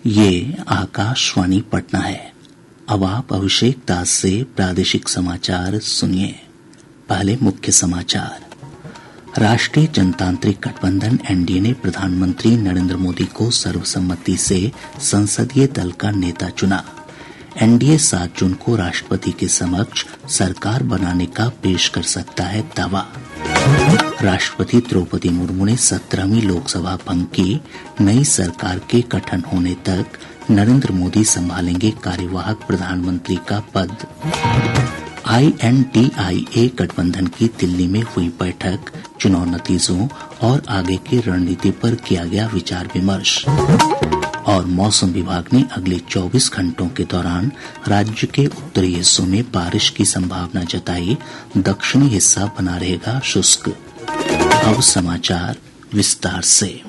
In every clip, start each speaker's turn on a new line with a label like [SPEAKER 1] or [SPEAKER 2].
[SPEAKER 1] ये आकाशवाणी पटना है। अब आप अभिषेक दास से प्रादेशिक समाचार सुनिए। पहले मुख्य समाचार। राष्ट्रीय जनतांत्रिक गठबंधन एनडीए ने प्रधानमंत्री नरेंद्र मोदी को सर्वसम्मति से संसदीय दल का नेता चुना। एनडीए 7 जून को राष्ट्रपति के समक्ष सरकार बनाने का पेश कर सकता है दावा। राष्ट्रपति द्रौपदी मुर्मू ने 17वीं लोकसभा भंग की। नई सरकार के गठन होने तक नरेंद्र मोदी संभालेंगे कार्यवाहक प्रधानमंत्री का पद। INDIA गठबंधन की दिल्ली में हुई बैठक। चुनाव नतीजों और आगे की रणनीति पर किया गया विचार विमर्श। और मौसम विभाग ने अगले 24 घंटों के दौरान राज्य के उत्तरी हिस्सों में बारिश की संभावना जताई। दक्षिणी हिस्सा बना रहेगा शुष्क। अब समाचार विस्तार से।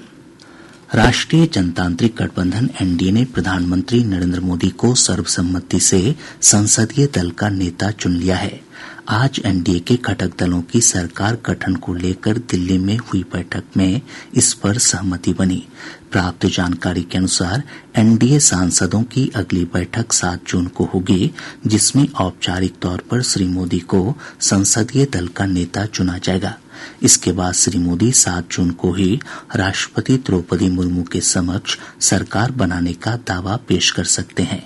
[SPEAKER 1] राष्ट्रीय जनतांत्रिक गठबंधन एनडीए ने प्रधानमंत्री नरेंद्र मोदी को सर्वसम्मति से संसदीय दल का नेता चुन लिया है। आज एनडीए के घटक दलों की सरकार गठन को लेकर दिल्ली में हुई बैठक में इस पर सहमति बनी। प्राप्त जानकारी के अनुसार एनडीए सांसदों की अगली बैठक 7 जून को होगी, जिसमें औपचारिक तौर पर श्री मोदी को संसदीय दल का नेता चुना जाएगा। इसके बाद श्री मोदी 7 जून को ही राष्ट्रपति द्रौपदी मुर्मू के समक्ष सरकार बनाने का दावा पेश कर सकते हैं।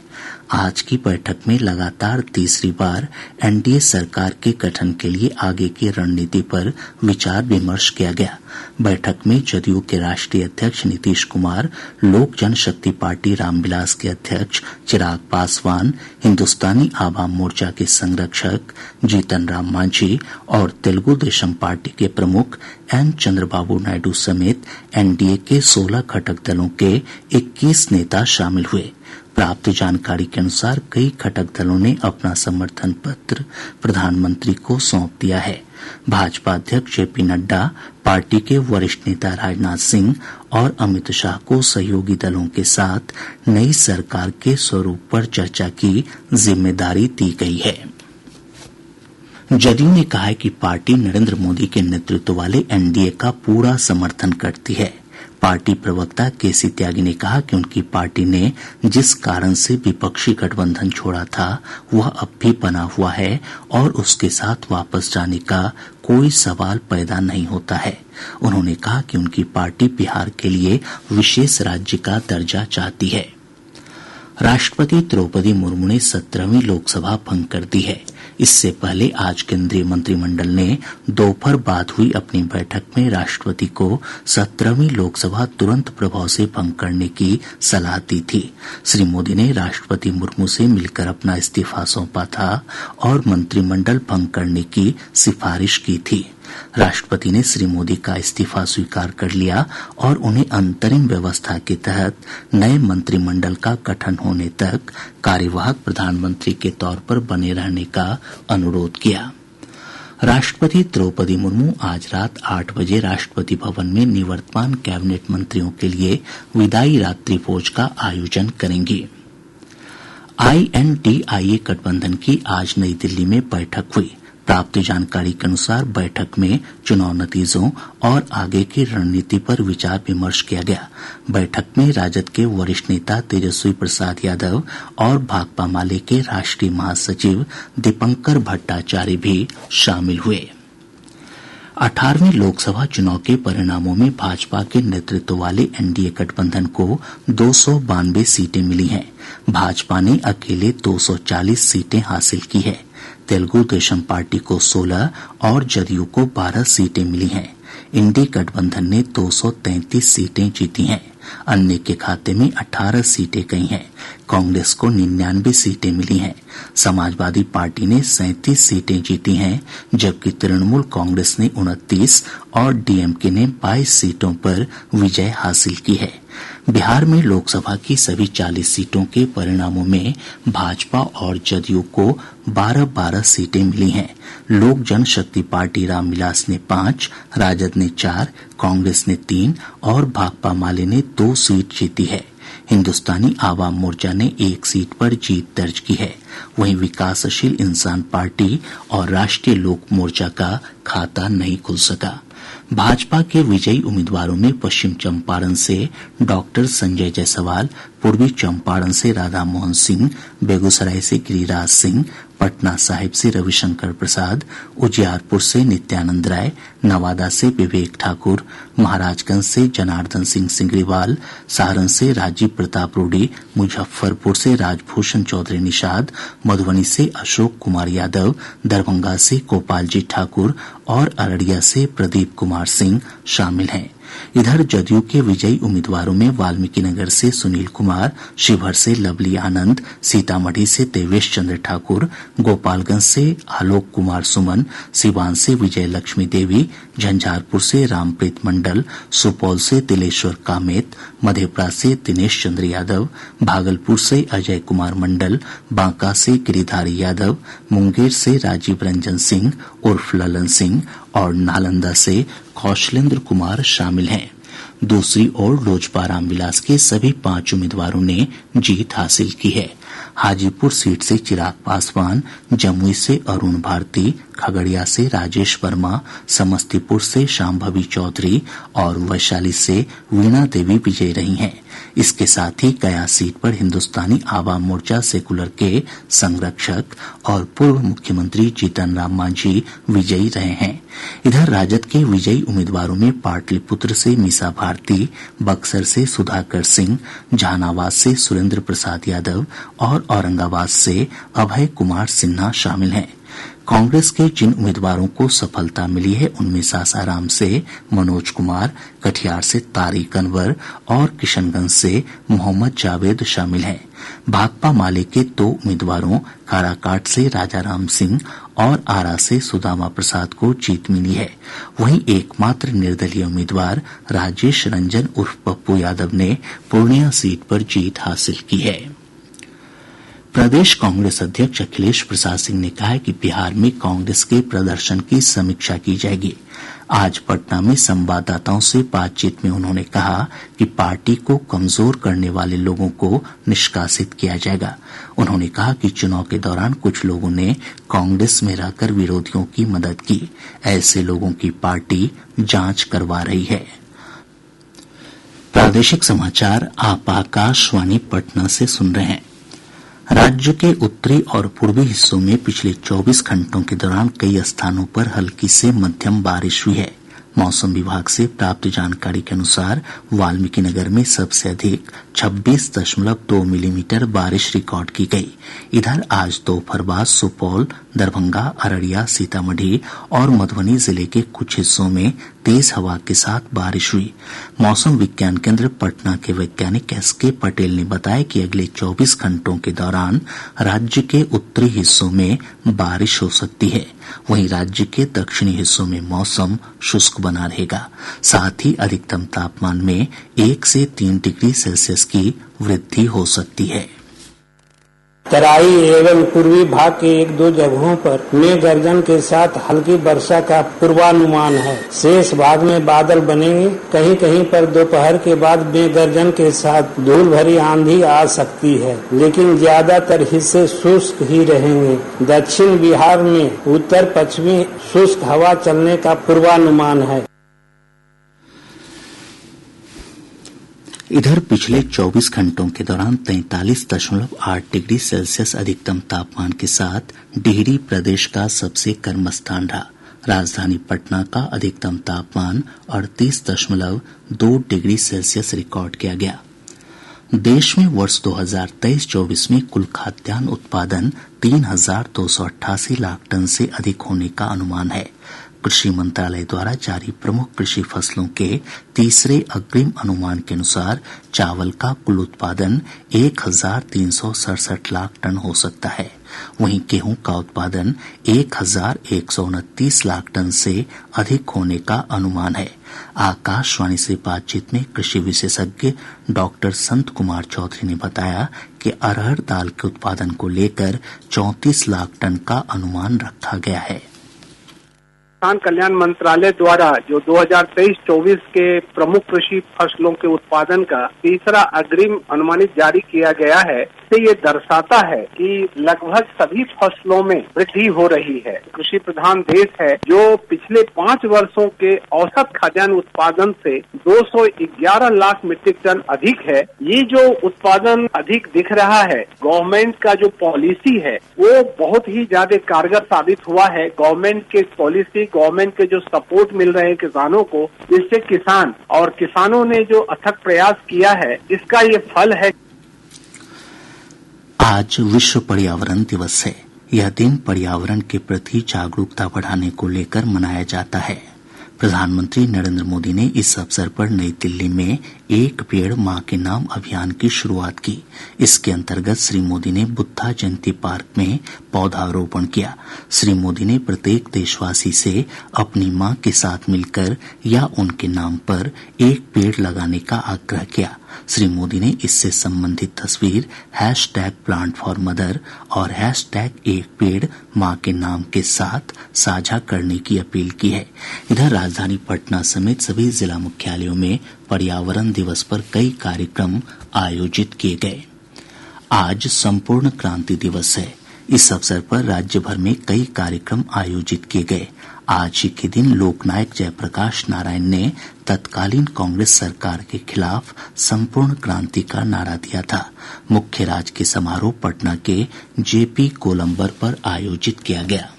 [SPEAKER 1] आज की बैठक में लगातार तीसरी बार एनडीए सरकार के गठन के लिए आगे की रणनीति पर विचार विमर्श किया गया। बैठक में जदयू के राष्ट्रीय अध्यक्ष नीतीश कुमार, लोक जनशक्ति पार्टी रामविलास के अध्यक्ष चिराग पासवान, हिंदुस्तानी आवाम मोर्चा के संरक्षक जीतन राम मांझी और तेलुगु देशम पार्टी के प्रमुख एन चंद्रबाबू नायडू समेत एनडीए के 16 घटक दलों के 21 नेता शामिल हुए। प्राप्त जानकारी के अनुसार कई घटक दलों ने अपना समर्थन पत्र प्रधानमंत्री को सौंप दिया है। भाजपा अध्यक्ष जेपी नड्डा, पार्टी के वरिष्ठ नेता राजनाथ सिंह और अमित शाह को सहयोगी दलों के साथ नई सरकार के स्वरूप पर चर्चा की जिम्मेदारी दी गई है। जदयू ने कहा है कि पार्टी नरेंद्र मोदी के नेतृत्व वाले एनडीए का पूरा समर्थन करती है। पार्टी प्रवक्ता केसी त्यागी ने कहा कि उनकी पार्टी ने जिस कारण से विपक्षी गठबंधन छोड़ा था वह अब भी बना हुआ है और उसके साथ वापस जाने का कोई सवाल पैदा नहीं होता है। उन्होंने कहा कि उनकी पार्टी बिहार के लिए विशेष राज्य का दर्जा चाहती है। राष्ट्रपति द्रौपदी मुर्मू ने 17वीं लोकसभा भंग कर दी है। इससे पहले आज केंद्रीय मंत्रिमंडल ने दोपहर बाद हुई अपनी बैठक में राष्ट्रपति को 17वीं लोकसभा तुरंत प्रभाव से भंग करने की सलाह दी थी। श्री मोदी ने राष्ट्रपति मुर्मू से मिलकर अपना इस्तीफा सौंपा था और मंत्रिमंडल भंग करने की सिफारिश की थी। राष्ट्रपति ने श्री मोदी का इस्तीफा स्वीकार कर लिया और उन्हें अंतरिम व्यवस्था के तहत नए मंत्रिमंडल का गठन होने तक कार्यवाहक प्रधानमंत्री के तौर पर बने रहने का अनुरोध किया। राष्ट्रपति द्रौपदी मुर्मू आज रात 8 बजे राष्ट्रपति भवन में निवर्तमान कैबिनेट मंत्रियों के लिए विदाई रात्रि भोज का आयोजन करेंगी। INDIA गठबंधन की आज नई दिल्ली में बैठक हुई। प्राप्त जानकारी के अनुसार बैठक में चुनाव नतीजों और आगे की रणनीति पर विचार विमर्श किया गया। बैठक में राजद के वरिष्ठ नेता तेजस्वी प्रसाद यादव और भाकपा माले के राष्ट्रीय महासचिव दीपंकर भट्टाचार्य भी शामिल हुए। 18वीं लोकसभा चुनाव के परिणामों में भाजपा के नेतृत्व वाले एनडीए गठबंधन को 292 सीटें मिली हैं। भाजपा ने अकेले 240 सीटें हासिल की है। तेलुगु देशम पार्टी को 16 और जदयू को 12 सीटें मिली हैं। इंडी गठबंधन ने 233 सीटें जीती हैं। अन्य के खाते में 18 सीटें गई हैं। कांग्रेस को 99 सीटें मिली हैं। समाजवादी पार्टी ने 37 सीटें जीती हैं, जबकि तृणमूल कांग्रेस ने 29 और डीएमके ने 22 सीटों पर विजय हासिल की है। बिहार में लोकसभा की सभी 40 सीटों के परिणामों में भाजपा और जदयू को 12-12 सीटें मिली हैं। लोक जनशक्ति पार्टी रामविलास ने 5, राजद ने 4, कांग्रेस ने 3 और भाकपा माले ने 2 सीट जीती है। हिंदुस्तानी आवाम मोर्चा ने 1 सीट पर जीत दर्ज की है। वहीं विकासशील इंसान पार्टी और राष्ट्रीय लोक मोर्चा का खाता नहीं खुल सका। भाजपा के विजयी उम्मीदवारों में पश्चिम चंपारण से डॉक्टर संजय जायसवाल, पूर्वी चंपारण से राधा मोहन सिंह, बेगूसराय से गिरिराज सिंह, पटना साहिब से रविशंकर प्रसाद, उजियारपुर से नित्यानंद राय, नवादा से विवेक ठाकुर, महाराजगंज से जनार्दन सिंह सिंगरीवाल, सारण से राजीव प्रताप रूडी, मुजफ्फरपुर से राजभूषण चौधरी निषाद, मधुबनी से अशोक कुमार यादव, दरभंगा से गोपाल जी ठाकुर और अररिया से प्रदीप कुमार सिंह शामिल हैं। इधर जदयू के विजयी उम्मीदवारों में वाल्मीकिनगर से सुनील कुमार, शिवहर से लवली आनंद, सीतामढ़ी से देवेश चंद्र ठाकुर, गोपालगंज से आलोक कुमार सुमन, सिवान से विजय लक्ष्मी देवी, झंझारपुर से रामप्रीत मंडल, सुपौल से तिलेश्वर कामेत, मधेपुरा से दिनेश चंद्र यादव, भागलपुर से अजय कुमार मंडल, बांका से गिरिधारी यादव, मुंगेर से राजीव रंजन सिंह उर्फ ललन सिंह और नालंदा से कौशलेंद्र कुमार शामिल हैं। दूसरी ओर लोजपा रामविलास के सभी 5 उम्मीदवारों ने जीत हासिल की है। हाजीपुर सीट से चिराग पासवान, जमुई से अरुण भारती, खगड़िया से राजेश वर्मा, समस्तीपुर से शांभवी चौधरी और वैशाली से वीणा देवी विजयी रही हैं। इसके साथ ही गया सीट पर हिन्दुस्तानी आवाम मोर्चा सेकुलर के संरक्षक और पूर्व मुख्यमंत्री जीतन राम मांझी विजयी रहे हैं। इधर राजद के विजयी उम्मीदवारों में पाटलिपुत्र से मीसा भारती, बक्सर से सुधाकर सिंह, जहानाबाद से सुरेंद्र प्रसाद यादव और औरंगाबाद से अभय कुमार सिन्हा शामिल हैं। कांग्रेस के जिन उम्मीदवारों को सफलता मिली है उनमें सासाराम से मनोज कुमार, कटिहार से तारिक अनवर और किशनगंज से मोहम्मद जावेद शामिल हैं। भाकपा माले के 2 उम्मीदवारों काराकाट से राजाराम सिंह और आरा से सुदामा प्रसाद को जीत मिली है। वहीं एकमात्र निर्दलीय उम्मीदवार राजेश रंजन उर्फ पप्पू यादव ने पूर्णिया सीट पर जीत हासिल की है। प्रदेश कांग्रेस अध्यक्ष अखिलेश प्रसाद सिंह ने कहा है कि बिहार में कांग्रेस के प्रदर्शन की समीक्षा की जाएगी। आज पटना में संवाददाताओं से बातचीत में उन्होंने कहा कि पार्टी को कमजोर करने वाले लोगों को निष्कासित किया जाएगा। उन्होंने कहा कि चुनाव के दौरान कुछ लोगों ने कांग्रेस में रहकर विरोधियों की मदद की। ऐसे लोगों की पार्टी जांच करवा रही है। प्रादेशिक समाचार आप आकाशवाणी पटना से सुन रहे हैं। राज्य के उत्तरी और पूर्वी हिस्सों में पिछले 24 घंटों के दौरान कई स्थानों पर हल्की से मध्यम बारिश हुई है। मौसम विभाग से प्राप्त जानकारी के अनुसार वाल्मीकिनगर में सबसे अधिक 26.2 मिलीमीटर बारिश रिकॉर्ड की गई। इधर आज दोपहर बाद सुपौल, दरभंगा, अररिया, सीतामढ़ी और मधुबनी जिले के कुछ हिस्सों में तेज हवा के साथ बारिश हुई। मौसम विज्ञान केंद्र पटना के वैज्ञानिक एसके पटेल ने बताया कि अगले 24 घंटों के दौरान राज्य के उत्तरी हिस्सों में बारिश हो सकती है। वहीं राज्य के दक्षिणी हिस्सों में मौसम शुष्क बना रहेगा। साथ ही अधिकतम तापमान में 1 से 3 डिग्री सेल्सियस की वृद्धि हो सकती है।
[SPEAKER 2] तराई एवं पूर्वी भाग के 1-2 जगहों पर मेघ गर्जन के साथ हल्की वर्षा का पूर्वानुमान है। शेष भाग में बादल बनेंगे। कहीं कहीं पर दोपहर के बाद मेघ गर्जन के साथ धूल भरी आंधी आ सकती है, लेकिन ज्यादातर हिस्से शुष्क ही रहेंगे। दक्षिण बिहार में उत्तर पश्चिमी शुष्क हवा चलने का पूर्वानुमान है।
[SPEAKER 1] इधर पिछले 24 घंटों के दौरान 43.8 डिग्री सेल्सियस अधिकतम तापमान के साथ डिहरी प्रदेश का सबसे गर्म स्थान रहा। राजधानी पटना का अधिकतम तापमान 38.2 डिग्री सेल्सियस रिकॉर्ड किया गया। देश में वर्ष 2023-24 में कुल खाद्यान्न उत्पादन 3,288 लाख टन से अधिक होने का अनुमान है। कृषि मंत्रालय द्वारा जारी प्रमुख कृषि फसलों के तीसरे अग्रिम अनुमान के अनुसार चावल का कुल उत्पादन 1,367 लाख टन हो सकता है। वहीं गेहूं का उत्पादन 1,129 लाख टन से अधिक होने का अनुमान है। आकाशवाणी से बातचीत में कृषि विशेषज्ञ डॉक्टर संत कुमार चौधरी ने बताया कि अरहर दाल के उत्पादन को लेकर 34 लाख टन का अनुमान रखा गया है।
[SPEAKER 3] किसान कल्याण मंत्रालय द्वारा जो 2023-24 के प्रमुख कृषि फसलों के उत्पादन का तीसरा अग्रिम अनुमानित जारी किया गया है, से ये दर्शाता है कि लगभग सभी फसलों में वृद्धि हो रही है। कृषि प्रधान देश है जो पिछले 5 वर्षों के औसत खाद्यान्न उत्पादन से 211 लाख मीट्रिक टन अधिक है। ये जो उत्पादन अधिक दिख रहा है, गवर्नमेंट का जो पॉलिसी है वो बहुत ही ज्यादा कारगर साबित हुआ है। गवर्नमेंट के पॉलिसी, गवर्नमेंट के जो सपोर्ट मिल रहे हैं किसानों को, जिससे किसान और किसानों ने जो अथक प्रयास किया है, इसका ये फल है।
[SPEAKER 1] आज विश्व पर्यावरण दिवस है। यह दिन पर्यावरण के प्रति जागरूकता बढ़ाने को लेकर मनाया जाता है। प्रधानमंत्री नरेंद्र मोदी ने इस अवसर पर नई दिल्ली में एक पेड़ मां के नाम अभियान की शुरुआत की। इसके अंतर्गत श्री मोदी ने बुद्धा जयंती पार्क में पौधारोपण किया। श्री मोदी ने प्रत्येक देशवासी से अपनी मां के साथ मिलकर या उनके नाम पर एक पेड़ लगाने का आग्रह किया। श्री मोदी ने इससे संबंधित तस्वीर #PlantForMother और #एक पेड़ मां के नाम के साथ साझा करने की अपील की है। इधर राजधानी पटना समेत सभी जिला मुख्यालयों में पर्यावरण दिवस पर कई कार्यक्रम आयोजित किए गए। आज संपूर्ण क्रांति दिवस है। इस अवसर पर राज्य भर में कई कार्यक्रम आयोजित किए गए। आज ही के दिन लोकनायक जयप्रकाश नारायण ने तत्कालीन कांग्रेस सरकार के खिलाफ संपूर्ण क्रांति का नारा दिया था। मुख्य राजकीय समारोह पटना के जेपी गोलंबर पर आयोजित किया गया।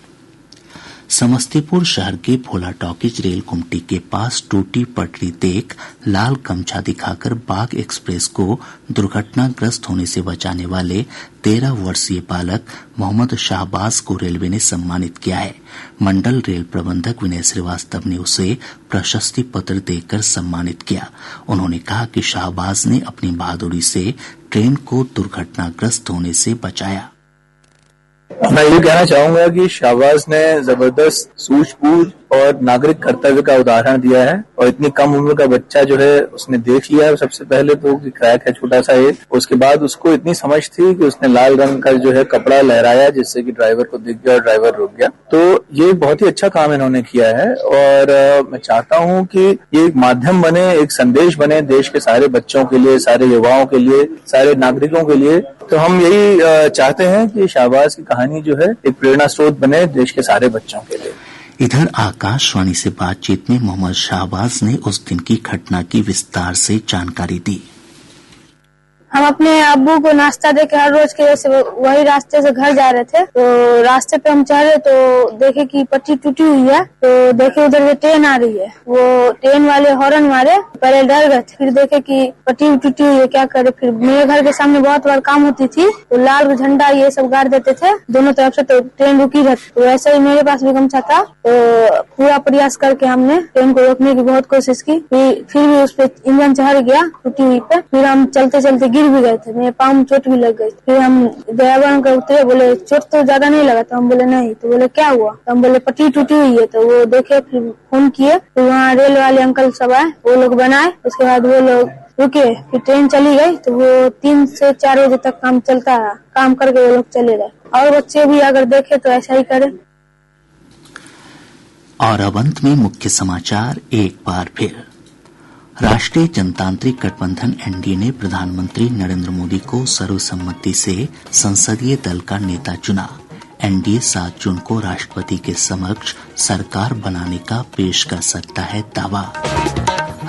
[SPEAKER 1] समस्तीपुर शहर के भोला टॉकीज रेल गुमटी के पास टूटी पटरी देख लाल गमछा दिखाकर बाग एक्सप्रेस को दुर्घटनाग्रस्त होने से बचाने वाले 13 वर्षीय बालक मोहम्मद शाहबाज को रेलवे ने सम्मानित किया है। मंडल रेल प्रबंधक विनय श्रीवास्तव ने उसे प्रशस्ति पत्र देकर सम्मानित किया। उन्होंने कहा कि शाहबाज ने अपनी बहादुरी से ट्रेन को दुर्घटनाग्रस्त होने से बचाया।
[SPEAKER 4] मैं ये कहना चाहूंगा कि शाहबाज ने जबरदस्त सूझबूझ और नागरिक कर्तव्य का उदाहरण दिया है और इतनी कम उम्र का बच्चा जो है उसने देख लिया है सबसे पहले तो कि क्रैक है छोटा सा एक, उसके बाद उसको इतनी समझ थी कि उसने लाल रंग का जो है कपड़ा लहराया जिससे कि ड्राइवर को दिख गया और ड्राइवर रुक गया। तो ये बहुत ही अच्छा काम इन्होंने किया है और मैं चाहता हूँ कि ये एक माध्यम बने, एक संदेश बने देश के सारे बच्चों के लिए, सारे युवाओं के लिए, सारे नागरिकों के लिए। तो हम यही चाहते हैं कि शाहबाज की कहानी जो है एक प्रेरणा स्रोत बने देश के सारे बच्चों के लिए।
[SPEAKER 1] इधर आकाशवाणी से बातचीत में मोहम्मद शाहबाज ने उस दिन की घटना की विस्तार से जानकारी दी।
[SPEAKER 5] हम अपने अब्बू को नाश्ता देके हर रोज के जैसे वही रास्ते से घर जा रहे थे, तो रास्ते पे हम चढ़े तो देखे कि पट्टी टूटी हुई है, तो देखे उधर से ट्रेन आ रही है। वो ट्रेन वाले हॉर्न मारे, पहले डर गए, फिर देखे कि पट्टी टूटी हुई है, क्या करे। फिर मेरे घर के सामने बहुत बार काम होती थी तो लाल झंडा ये सब गाड़ देते थे दोनों तरफ से, तो ट्रेन रुकी रहती। तो वैसे ही मेरे पास भी गमछा था, तो पूरा प्रयास करके हमने ट्रेन को रोकने की बहुत कोशिश की। फिर भी उस पर इंजन चढ़ गया टूटी हुई पे। फिर हम चलते चलते गिर भी गए थे, मेरे पाँव में चोट भी लग गई। फिर हम ड्राइवर अंकल उतरे, बोले चोट तो ज्यादा नहीं लगा। तो हम बोले नहीं। तो बोले क्या हुआ? तो हम बोले पट्टी टूटी हुई है। तो वो देखे, फिर फोन किए, फिर वहाँ रेल वाले अंकल सब आए, वो लोग बनाए। उसके बाद वो लोग रुके, फिर ट्रेन चली गई। तो वो 3 से 4 बजे तक काम चलता रहा, काम करके वो लोग चले गए। और बच्चे भी अगर देखे तो ऐसा ही करे।
[SPEAKER 1] और अब अंत में मुख्य समाचार एक बार फिर। राष्ट्रीय जनतांत्रिक गठबंधन एनडीए ने प्रधानमंत्री नरेंद्र मोदी को सर्वसम्मति से संसदीय दल का नेता चुना। एनडीए 7 जून को राष्ट्रपति के समक्ष सरकार बनाने का पेश कर सकता है दावा।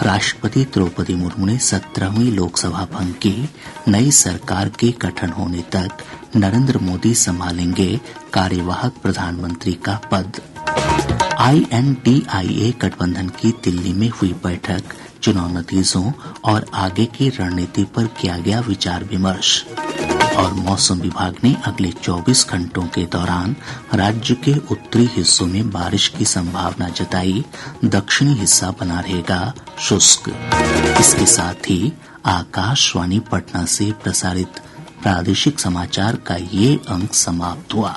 [SPEAKER 1] राष्ट्रपति द्रौपदी मुर्मू ने 17वीं लोकसभा भंग की। नई सरकार के गठन होने तक नरेंद्र मोदी संभालेंगे कार्यवाहक प्रधानमंत्री का पद। INDIA गठबंधन की दिल्ली में हुई बैठक, चुनाव नतीजों और आगे की रणनीति पर किया गया विचार विमर्श। और मौसम विभाग ने अगले 24 घंटों के दौरान राज्य के उत्तरी हिस्सों में बारिश की संभावना जताई, दक्षिणी हिस्सा बना रहेगा शुष्क। इसके साथ ही आकाशवाणी पटना से प्रसारित प्रादेशिक समाचार का ये अंक समाप्त हुआ।